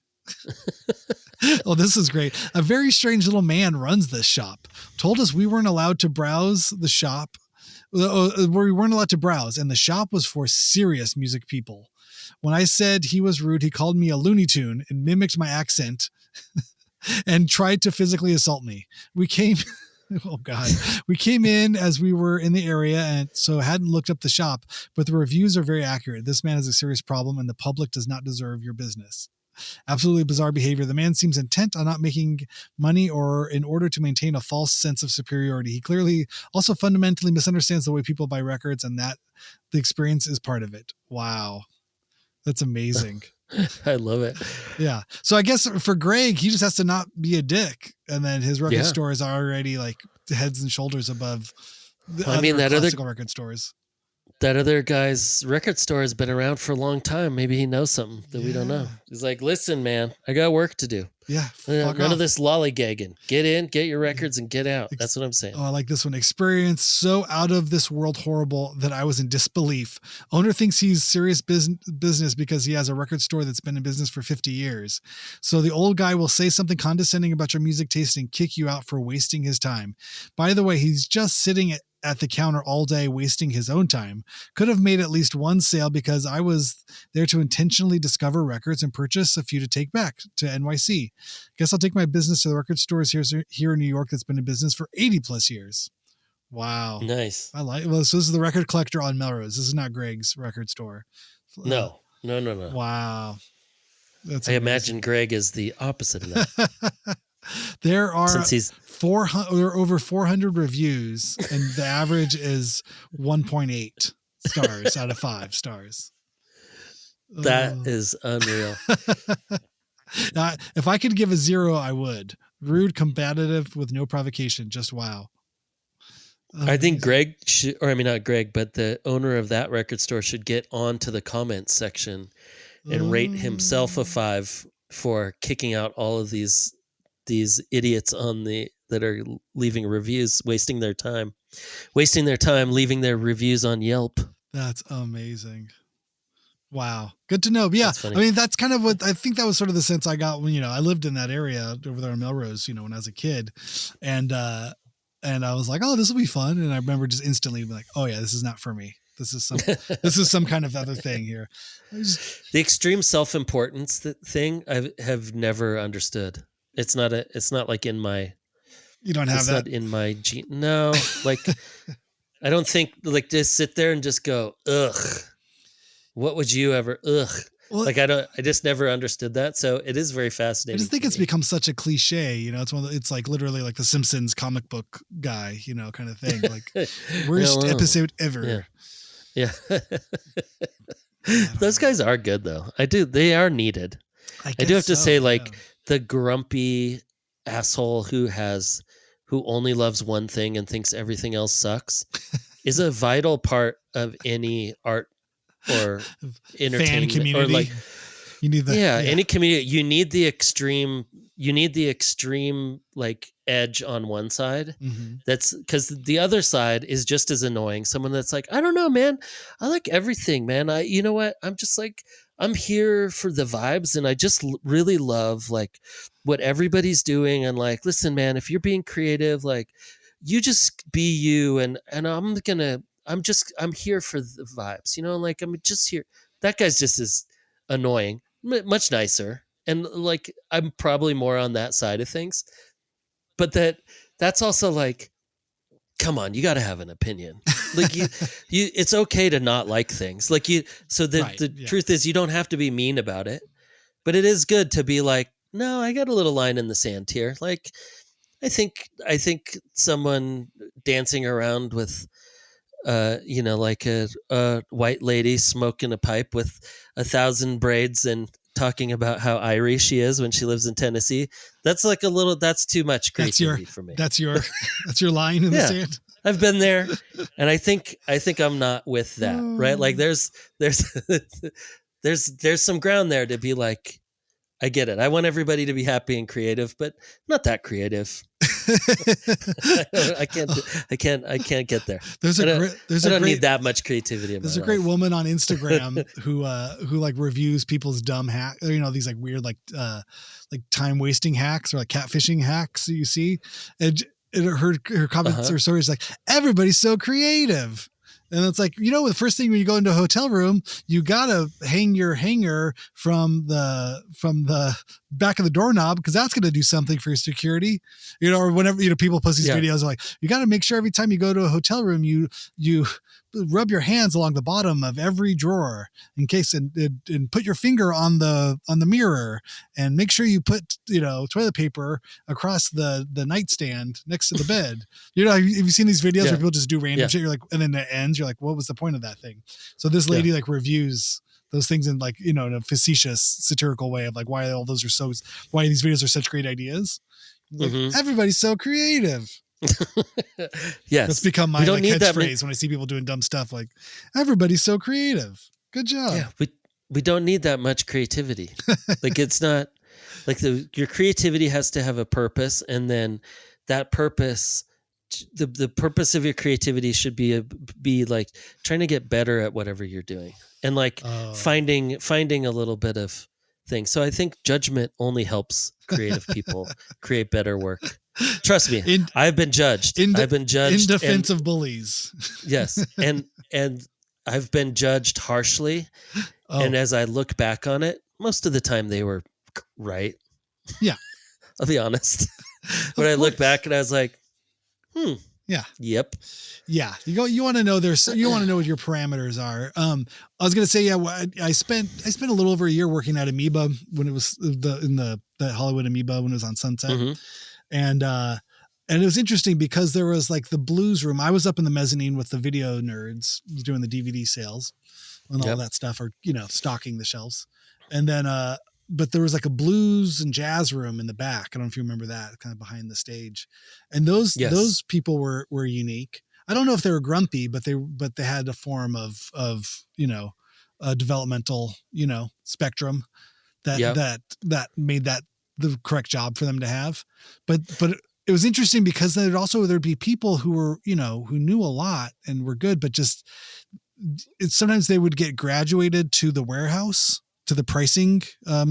Oh, this is great. A very strange little man runs this shop. Told us we weren't allowed to browse the shop. Where we weren't allowed to browse, and the shop was for serious music people. When I said he was rude, he called me a Looney Tune and mimicked my accent and tried to physically assault me. We came in as we were in the area, and so hadn't looked up the shop, but the reviews are very accurate. This man has a serious problem, and the public does not deserve your business. Absolutely bizarre behavior. The man seems intent on not making money or in order to maintain a false sense of superiority. He clearly also fundamentally misunderstands the way people buy records, and that the experience is part of it. Wow. That's amazing. I love it. Yeah. So I guess for Greg, he just has to not be a dick. And then his record store is already like heads and shoulders above the classical record stores. That other guy's record store has been around for a long time. Maybe he knows something that we don't know. He's like, listen, man, I got work to do. Yeah. None of this lollygagging. Get in, get your records, and get out. That's what I'm saying. Oh, I like this one. Experience so out of this world horrible that I was in disbelief. Owner thinks he's serious business because he has a record store that's been in business for 50 years. So the old guy will say something condescending about your music taste and kick you out for wasting his time. By the way, he's just sitting at the counter all day wasting his own time. Could have made at least one sale because I was there to intentionally discover records and purchase a few to take back to NYC. Guess I'll take my business to the record stores here in New York that's been in business for 80 plus years. Wow. Nice. So this is the Record Collector on Melrose. This is not Greg's record store. No. Wow. I imagine Greg is the opposite of that. There are over 400 reviews, and the average is 1.8 stars out of 5 stars. That is unreal. If I could give a 0, I would. Rude, combative, with no provocation. Just wow. I think Greg should, or I mean, not Greg, but the owner of that record store should get onto the comments section and rate himself a 5 for kicking out all of these idiots that are leaving reviews, wasting their time, leaving their reviews on Yelp. That's amazing. Wow. Good to know. But yeah. I mean, that's kind of what I think that was sort of the sense I got when, I lived in that area over there in Melrose, when I was a kid, and I was like, oh, this will be fun. And I remember just instantly being like, oh yeah, this is not for me. This is some kind of other thing here. The extreme self-importance thing I have never understood. It's not like in my, you don't have that not in my gene. No, like I don't think like just sit there and just go, ugh, what would you ever? Ugh. Well, Like I just never understood that. So it is very I fascinating. just think to it's me. become such a cliche, it's it's like literally like the Simpsons comic book guy, kind of thing. Like worst Hello. episode ever. Yeah. Those guys are good though. They are needed. I do have to say, like the grumpy asshole who only loves one thing and thinks everything else sucks is a vital part of any art or entertainment fan community. or like you need any community. You need the extreme like edge on one side. Mm-hmm. That's because the other side is just as annoying. Someone that's like, I don't know, man, I like everything, man. You know what, I'm just like, I'm here for the vibes, and I just really love like what everybody's doing. And like, listen, man, if you're being creative, like you just be you, and I'm here for the vibes, like I'm just here. That guy's just as annoying, much nicer. And like, I'm probably more on that side of things, but that's also like, come on, you got to have an opinion. Like it's okay to not like things like you. So the truth is you don't have to be mean about it, but it is good to be like, no, I got a little line in the sand here. Like, I think someone dancing around with, like a white lady smoking a pipe with 1,000 braids and talking about how Irish she is when she lives in Tennessee. That's like that's too much creativity for me. That's your line in the sand. I've been there, and I think I'm not with that, right? Like there's some ground there to be like, I get it. I want everybody to be happy and creative, but not that creative. I can't get there. I don't need that much creativity in my life. There's a great woman on Instagram who like reviews people's dumb hacks, these like weird like time wasting hacks or like catfishing hacks that you see, and her comments or stories like, everybody's so creative. And it's like, the first thing when you go into a hotel room, you gotta hang your hanger from the back of the doorknob, because that's going to do something for your security, or whenever, people post these videos like, you got to make sure every time you go to a hotel room, you rub your hands along the bottom of every drawer in case, and put your finger on the mirror, and make sure you put, toilet paper across the nightstand next to the bed. Have you seen these videos where people just do random shit? You're like, and then it ends. You're like, what was the point of that thing? So this lady like reviews those things in like, in a facetious, satirical way of like, why these videos are such great ideas. Like, everybody's so creative. Yes. That's become my like catchphrase when I see people doing dumb stuff, like, everybody's so creative. Good job. Yeah. We don't need that much creativity. Like, it's not like your creativity has to have a purpose. And then that purpose, the purpose of your creativity should be like trying to get better at whatever you're doing, and like finding a little bit of things. So I think judgment only helps creative people create better work. Trust me, I've been judged. I've been judged in defense of bullies. Yes, and I've been judged harshly. And as I look back on it, most of the time they were right. Yeah, I'll be honest. When I look back and I was like, yeah. Yep. Yeah. You want to know what your parameters are. I was going to say, I spent a little over a year working at Amoeba when it was the Hollywood Amoeba when it was on Sunset. Mm-hmm. And it was interesting because there was like the blues room. I was up in the mezzanine with the video nerds doing the DVD sales and all that stuff, or, stocking the shelves. And then, but there was like a blues and jazz room in the back. I don't know if you remember that, kind of behind the stage. And those people were unique. I don't know if they were grumpy, but they had a form of a developmental, spectrum that made that the correct job for them to have. But it was interesting because there'd be people who were, who knew a lot and were good, but just sometimes they would get graduated to the warehouse, to the pricing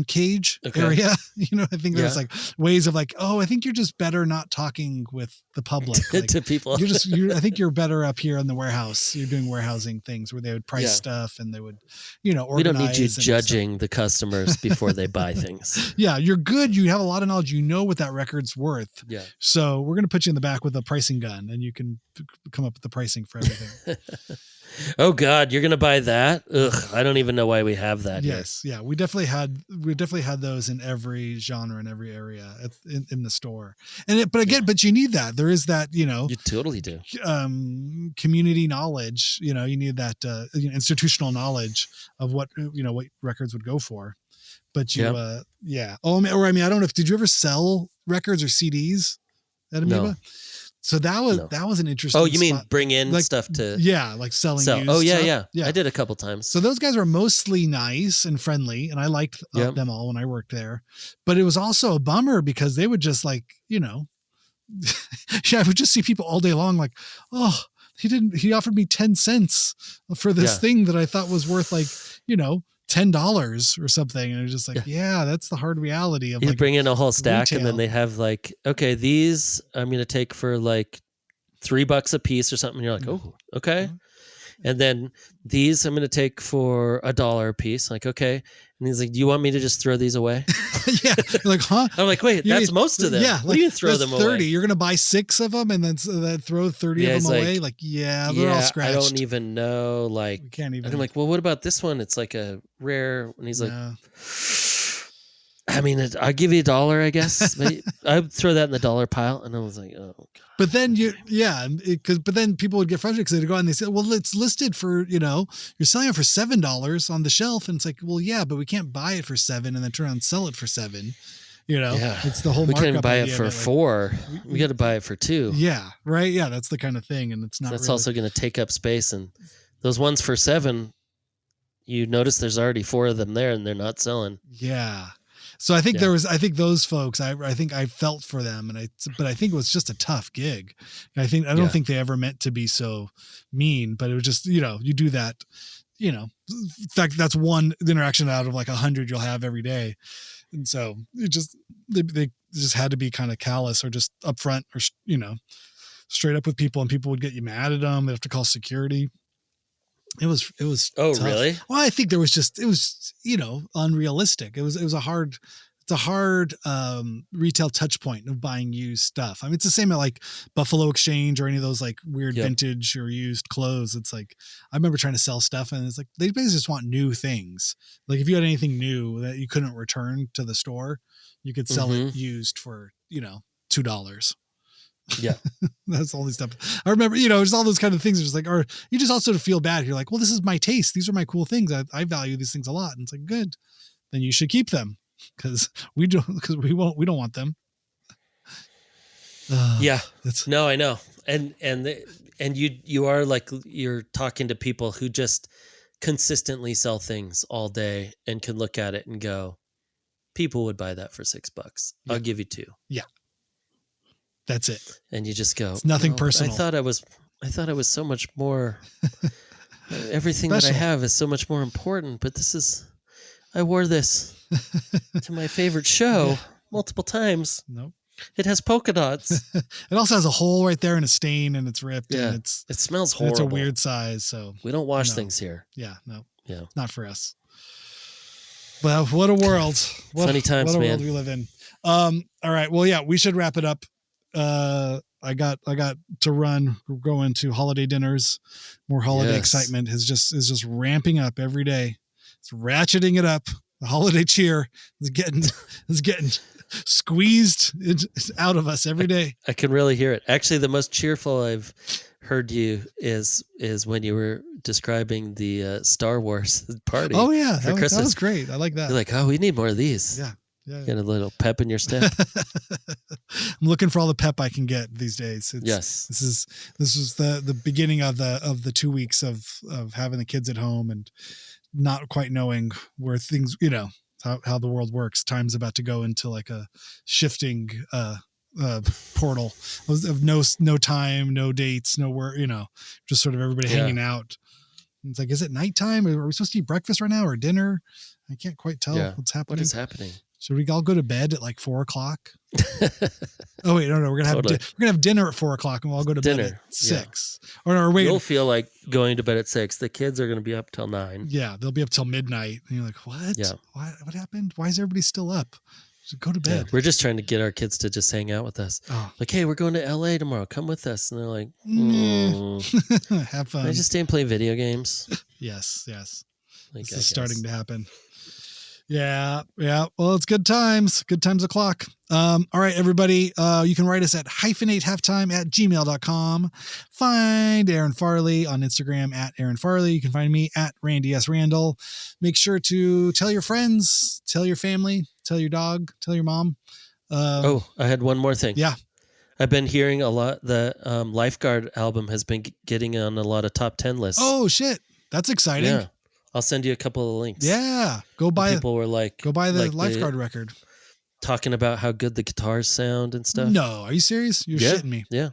cage area. I think there's like ways of like, I think you're just better not talking with the public like, to people. I think you're better up here in the warehouse. You're doing warehousing things where they would price stuff and they would, organize. We don't need you judging the customers before they buy things. Yeah, you're good. You have a lot of knowledge. You know what that record's worth. Yeah. So we're going to put you in the back with a pricing gun and you can come up with the pricing for everything. Oh God, you're gonna buy that? Ugh, I don't even know why we have that. Yes, yeah, we definitely had those in every genre and every area in the store. But you need that. There is that, You totally do. community knowledge. You need that institutional knowledge of what what records would go for. But yeah. Oh, I mean, I don't know if did you ever sell records or CDs at Amoeba? No. So that was an interesting. Oh, you mean spot. bring in stuff to like selling sell? used Oh yeah, stuff. yeah. I did a couple times. So those guys were mostly nice and friendly, and I liked them all when I worked there. But it was also a bummer because they would just I would just see people all day long like, oh, he offered me 10 cents for this thing that I thought was worth like, $10 or something. And it was just like, that's the hard reality of you bring in a whole stack retail. And then they have like, okay, these I'm going to take for like $3 a piece or something. And you're like, oh, okay. And then these I'm going to take for $1 a piece. Like, okay. And he's like, do you want me to just throw these away? Yeah. Like, huh? I'm like, wait, that's most of them. Yeah. What do you throw them 30. away? You're going to buy 6 of them and then throw 30 of them away. Like, they're all scratched. I don't even know. Like, can't even. And I'm like, well, what about this one? It's like a rare. And he's like, I mean, I'll give you $1, I guess. I'd throw that in the dollar pile. And I was like, oh, God. But then but then people would get frustrated because they'd go out and they say, well, it's listed for, you're selling it for $7 on the shelf. And it's like, well, yeah, but we can't buy it for $7 and then turn around and sell it for $7. It's the whole we markup. can't even buy it for like, $4. We got to buy it for $2. Yeah. Right. Yeah. That's the kind of thing. And it's not, that's also going to take up space. And those ones for $7, you notice there's already 4 of them there and they're not selling. Yeah. So I think those folks, I think I felt for them but I think it was just a tough gig. I don't think they ever meant to be so mean, but it was just, you do that, in fact, that's one interaction out of like 100 you'll have every day. And so it just, they just had to be kind of callous or just upfront or, straight up with people, and people would get you mad at them. They'd have to call security. It was oh tough. Really? Well, I think it was unrealistic. It's a hard retail touch point of buying used stuff. I mean, it's the same at like Buffalo Exchange or any of those like weird vintage or used clothes. It's like, I remember trying to sell stuff and it's like, they basically just want new things. Like if you had anything new that you couldn't return to the store, you could sell it used for, $2. Yeah. That's all these stuff. I remember, just all those kind of things. It's just like, or you just also feel bad. You're like, well, this is my taste. These are my cool things. I value these things a lot. And it's like, good, then you should keep them because we don't want them. Yeah. No, I know. And you are like, you're talking to people who just consistently sell things all day and can look at it and go, people would buy that for $6. Yeah. I'll give you 2. Yeah. That's it. And you just go, it's nothing personal. I thought I was so much more, everything Special. that I have is so much more important, but I wore this to my favorite show multiple times. Nope. It has polka dots. It also has a hole right there and a stain and it's ripped. Yeah. And it smells horrible. It's a weird size. So we don't wash things here. Yeah. No. Yeah. Not for us. Well, what a world. Funny times, what a man. world we live in. All right. Well, yeah, we should wrap it up. I got to run. We're going to holiday dinners. More holiday excitement is just ramping up every day. It's ratcheting it up. The holiday cheer is getting squeezed out of us every day. I can really hear it. Actually, the most cheerful I've heard you is when you were describing the Star Wars party. Oh yeah, for Christmas. That was great. I like that. You're like, oh, we need more of these. Yeah. Get a little pep in your step. I'm looking for all the pep I can get these days. Yes. This is the beginning of the 2 weeks of having the kids at home and not quite knowing where things, how the world works. Time's about to go into like a shifting portal of no time, no dates, nowhere, just sort of everybody hanging out. It's like, is it nighttime? Are we supposed to eat breakfast right now or dinner? I can't quite tell what's happening. What is happening? Should we all go to bed at like 4:00? Oh wait, no, we're gonna have dinner at 4:00 and we'll all go to bed at 6. Yeah. Or wait, you'll feel like going to bed at 6. The kids are going to be up till 9. Yeah, they'll be up till midnight, and you're like, what? Yeah. What happened? Why is everybody still up? Go to Yeah, bed. we're just trying to get our kids to just hang out with us. Oh. Like, hey, we're going to LA tomorrow. Come with us. And they're like, Have fun. I just stay and play video games. Yes. Like, This is starting to happen. Yeah. Well, it's good times. Good times o'clock. All right, everybody. You can write us at hyphenatehalftime@gmail.com. Find Aaron Farley on Instagram at Aaron Farley. You can find me at Randy S. Randall. Make sure to tell your friends, tell your family, tell your dog, tell your mom. I had one more thing. Yeah. I've been hearing a lot. The Lifeguard album has been getting on a lot of top 10 lists. Oh, shit. That's exciting. Yeah. I'll send you a couple of links. Yeah. Go buy People were like, go buy the Lifeguard record. Talking about how good the guitars sound and stuff. No, are you serious? You're shitting me. Yeah.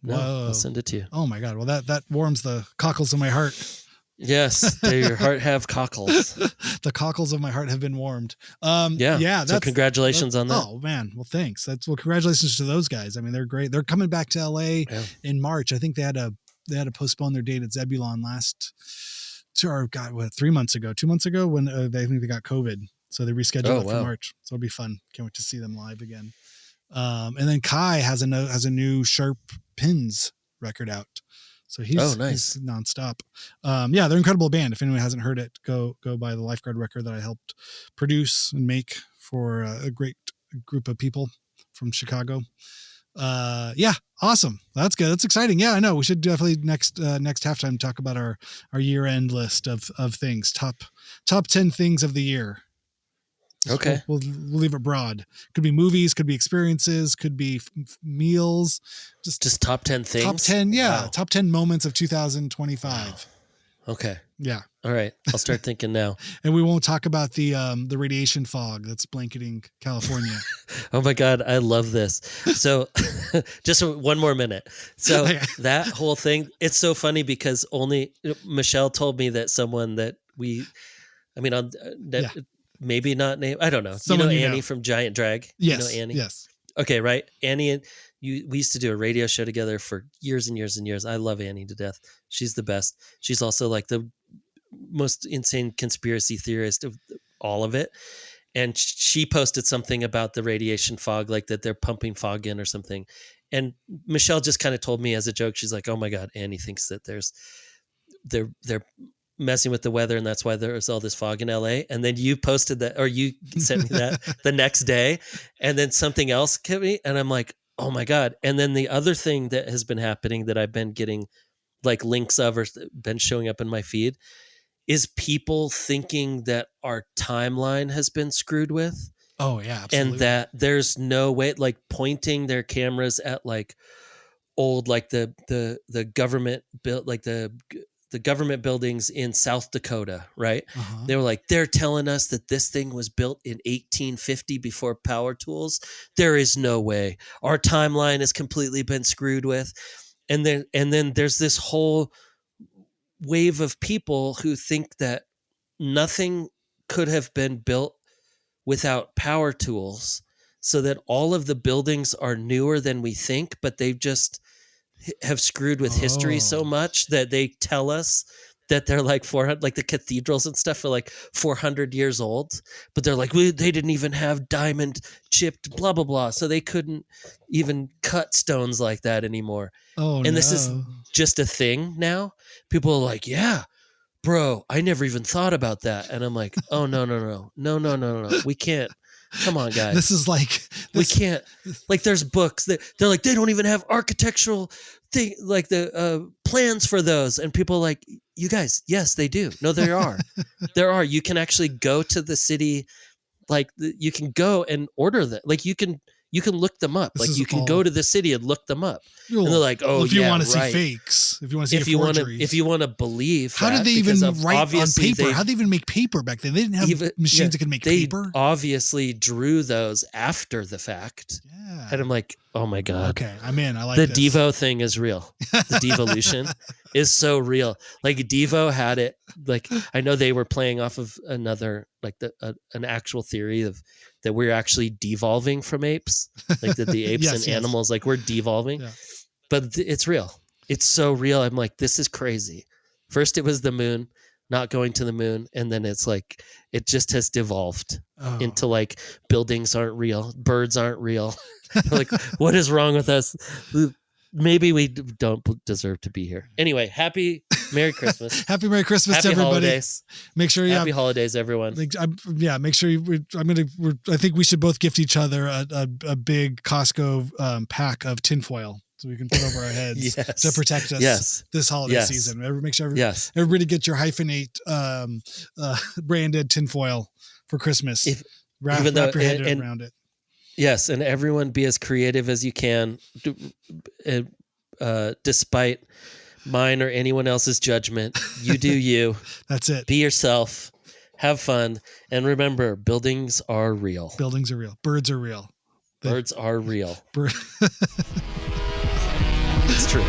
No, Whoa. I'll send it to you. Oh my God. Well, that warms the cockles of my heart. Yes. Your heart have cockles. The cockles of my heart have been warmed. Yeah. So congratulations on that. Oh man. Well, thanks. Congratulations to those guys. I mean, they're great. They're coming back to LA in March. I think they had to postpone their date at Zebulon 3 months ago, 2 months ago when they think they got COVID. So they rescheduled it for March. So it'll be fun. Can't wait to see them live again. And then Kai has a new Sharp Pins record out. So he's nonstop. They're an incredible band. If anyone hasn't heard it, go buy the Lifeguard record that I helped produce and make for a great group of people from Chicago. Awesome. That's good. That's exciting. Yeah, I know. We should definitely next halftime talk about our year-end list of things. Top 10 things of the year. Okay. We'll leave it broad. Could be movies, could be experiences, could be meals. Just top 10 things. Top 10, yeah. Wow. Top 10 moments of 2025. Wow. Okay. Yeah. All right. I'll start thinking now. And we won't talk about the radiation fog that's blanketing California. Oh my God. I love this. So just one more minute. So that whole thing, it's so funny because Michelle told me that someone that maybe not name. I don't know. Someone Annie from Giant Drag? Yes. You know Annie? Yes. Okay, right. Annie and we used to do a radio show together for years and years and years. I love Annie to death. She's the best. She's also like the most insane conspiracy theorist of all of it. And she posted something about the radiation fog, like that they're pumping fog in or something. And Michelle just kind of told me as a joke, she's like, "Oh my God, Annie thinks that they're messing with the weather and that's why there's all this fog in LA." And then you posted that, or you sent me that the next day, and then something else came me, and I'm like, oh my God. And then the other thing that has been happening that I've been getting like links of or been showing up in my feed is people thinking that our timeline has been screwed with. Oh yeah, absolutely. And that there's no way, like pointing their cameras at like old, like the government built, like the government buildings in South Dakota, right? Uh-huh. They were like, they're telling us that this thing was built in 1850 before power tools. There is no way. Our timeline has completely been screwed with. And then there's this whole wave of people who think that nothing could have been built without power tools, so that all of the buildings are newer than we think, but they've just have screwed with history so much that they tell us that they're like 400, like the cathedrals and stuff are like 400 years old, but they're like, they didn't even have diamond chipped blah, blah, blah. So they couldn't even cut stones like that anymore. This is just a thing now. People are like, yeah, bro, I never even thought about that. And I'm like, oh, no. We can't. Come on, guys. This is like we can't. Like, there's books that they're like, they don't even have architectural thing, like the plans for those. And people are like, you guys, yes, they do. No, there are. There are. You can actually go to the city, like you can go and order that. Like you can look them up. Like you can go to the city and look them up. And they're like, oh, if you want to see fakes, if you want to see forgeries, if you want to believe. How did they even write on paper? How did they even make paper back then? They didn't have machines that could make paper. They obviously drew those after the fact. Yeah. And I'm like, oh my God. Okay, I'm in. I like the this. Devo thing is real. The devolution is so real. Like Devo had it. Like I know they were playing off of another, like an actual theory of that we're actually devolving from apes, like that the apes and animals, like we're devolving. Yeah. But it's real. It's so real. I'm like, this is crazy. First it was the moon. not going to the moon, and then it's like it just has devolved Oh. into like buildings aren't real, birds aren't real. Like, what is wrong with us? Maybe we don't deserve to be here. Anyway, Merry Christmas. Happy Merry Christmas Happy to everybody. holidays. Make sure you Happy holidays, everyone. make sure you. I think we should both gift each other a big Costco pack of tinfoil so we can put over our heads to protect us this holiday season. Make sure everybody get your Hyphenate branded tinfoil for Christmas. Wrap your head around it. Yes, and everyone be as creative as you can, despite mine or anyone else's judgment. You do you. That's it. Be yourself. Have fun. And remember, buildings are real. Buildings are real. Birds are real. Birds are real. It's true.